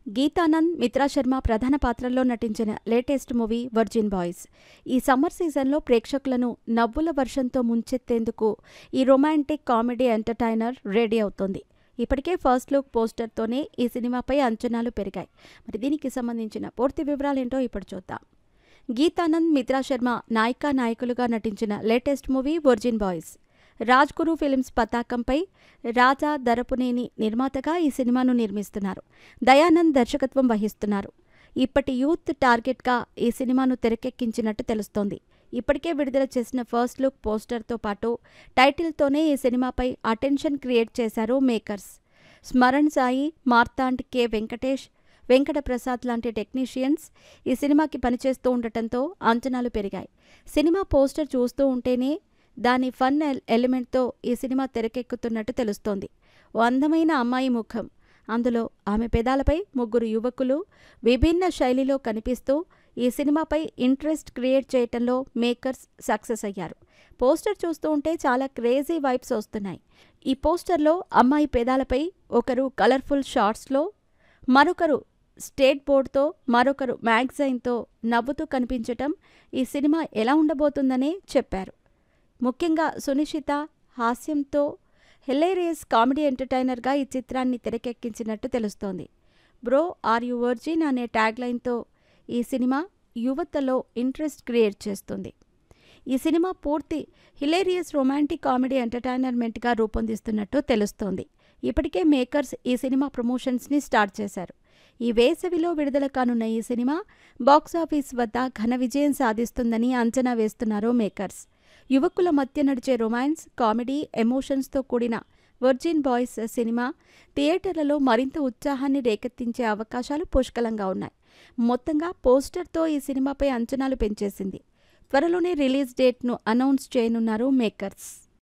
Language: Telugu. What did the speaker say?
గీతానంద్, మిత్రా శర్మ ప్రధాన పాత్రల్లో నటించిన లేటెస్ట్ మూవీ వర్జిన్ బాయ్స్. ఈ సమ్మర్ సీజన్లో ప్రేక్షకులను నవ్వుల వర్షంతో ముంచెత్తేందుకు ఈ రొమాంటిక్ కామెడీ ఎంటర్టైనర్ రెడీ అవుతోంది. ఇప్పటికే ఫస్ట్ లుక్ పోస్టర్తోనే ఈ సినిమాపై అంచనాలు పెరిగాయి. మరి దీనికి సంబంధించిన పూర్తి వివరాలేంటో ఇప్పుడు చూద్దాం. గీతానంద్, మిత్రా శర్మ నాయికా నాయకులుగా నటించిన latest movie virgin boys. Rajguru films పతాకంపై రాజా దరపునేని నిర్మాతగా ఈ సినిమాను నిర్మిస్తున్నారు. దయానంద్ దర్శకత్వం వహిస్తున్నారు. ఇప్పటి యూత్ టార్గెట్గా ఈ సినిమాను తెరకెక్కించినట్టు తెలుస్తోంది. ఇప్పటికే విడుదల చేసిన ఫస్ట్ లుక్ పోస్టర్తో పాటు టైటిల్తోనే ఈ సినిమాపై అటెన్షన్ క్రియేట్ చేశారు మేకర్స్. స్మరణ్ సాయి, మార్తాండ్, కె వెంకటేష్, వెంకట ప్రసాద్ లాంటి టెక్నీషియన్స్ ఈ సినిమాకి పనిచేస్తూ ఉండటంతో అంచనాలు పెరిగాయి. సినిమా పోస్టర్ చూస్తూ ఉంటేనే దాని ఫన్ ఎలిమెంట్తో ఈ సినిమా తెరకెక్కుతున్నట్టు తెలుస్తోంది. ఓ అందమైన అమ్మాయి ముఖం, అందులో ఆమె పెదాలపై ముగ్గురు యువకులు విభిన్న శైలిలో కనిపిస్తూ ఈ సినిమాపై ఇంట్రెస్ట్ క్రియేట్ చేయటంలో మేకర్స్ సక్సెస్ అయ్యారు. పోస్టర్ చూస్తూ ఉంటే చాలా క్రేజీ వైబ్స్ వస్తున్నాయి. ఈ పోస్టర్లో అమ్మాయి పెదాలపై ఒకరు కలర్ఫుల్ షార్ట్స్లో, మరొకరు స్టేట్ బోర్డ్తో, మరొకరు మ్యాగజైన్తో నవ్వుతూ కనిపించటం ఈ సినిమా ఎలా ఉండబోతుందనే చెప్పారు. ముఖ్యంగా సునిశిత హాస్యంతో హిలేరియస్ కామెడీ ఎంటర్టైనర్గా ఈ చిత్రాన్ని తెరకెక్కించినట్టు తెలుస్తోంది. బ్రో ఆర్ యు వర్జిన్ అనే ట్యాగ్లైన్తో ఈ సినిమా యువతలో ఇంట్రెస్ట్ క్రియేట్ చేస్తుంది. ఈ సినిమా పూర్తి హిలేరియస్ రొమాంటిక్ కామెడీ ఎంటర్టైనర్మెంట్గా రూపొందిస్తున్నట్టు తెలుస్తోంది. ఇప్పటికే మేకర్స్ ఈ సినిమా ప్రమోషన్స్ని స్టార్ట్ చేశారు. ఈ వేసవిలో విడుదల కానున్న ఈ సినిమా బాక్సాఫీస్ వద్ద ఘన విజయం సాధిస్తుందని అంచనా వేస్తున్నారు మేకర్స్. యువకుల మధ్య నడిచే రొమాన్స్, కామెడీ, ఎమోషన్స్తో కూడిన వర్జిన్ బాయ్స్ సినిమా థియేటర్లలో మరింత ఉత్సాహాన్ని రేకెత్తించే అవకాశాలు పుష్కలంగా ఉన్నాయి. మొత్తంగా పోస్టర్తో ఈ సినిమాపై అంచనాలు పెంచేసింది. త్వరలోనే రిలీజ్ డేట్ను అనౌన్స్ చేయనున్నారు మేకర్స్.